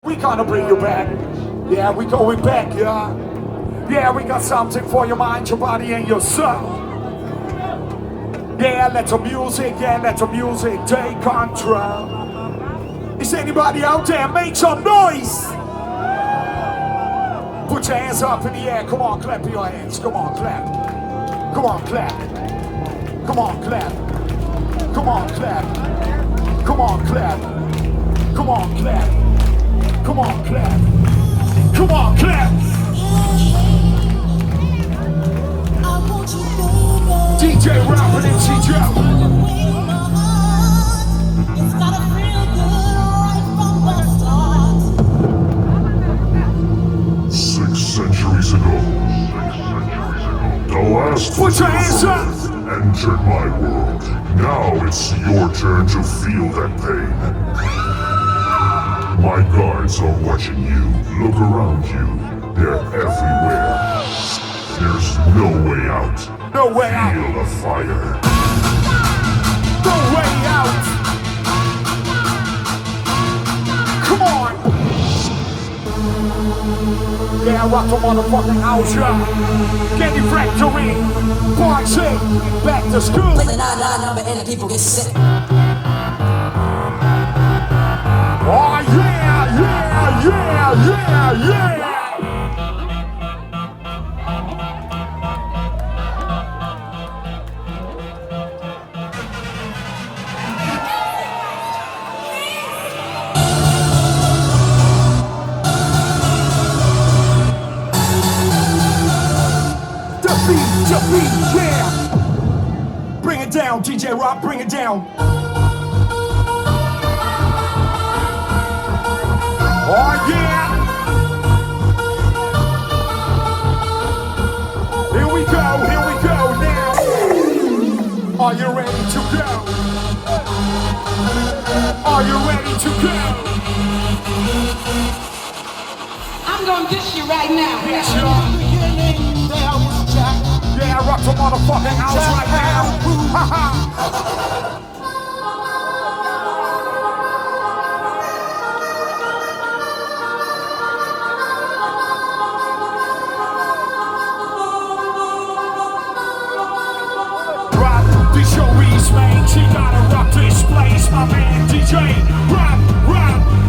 We gonna bring you back. Yeah, we going back, yeah. Yeah, we got something for your mind, your body, and your soul. Yeah, let the music take control. Is anybody out there? Make some noise! Put your hands up in the air. Come on, clap your hands. Come on, clap. Come on, clap. Come on, clap. Come on, clap. Come on, clap. Come on, clap. Come on, clap. Come on, clap. DJ Robin and C. Joe. Centuries ago, the last Put your hands up. entered my world. Now it's your turn to feel that pain. My guards are watching you. Look around you. They're everywhere. There's no way out. No way out. Feel the fire. No way out. Come on. Yeah, rock the motherfucking house, yeah. Candy Factory, Part 6, back to school. Play the 9-9 number and the people get sick. Oh yeah, yeah, yeah, yeah, yeah. The beat, yeah. Bring it down, DJ Rock, bring it down. Oh yeah. Here we go now. Are you ready to go? Are you ready to go? I'm gonna dish you right now. Yes, y'all. Yeah, rock the motherfucking house right now. Rock the show is made. She gotta rock this place, my man DJ. Rock, rock.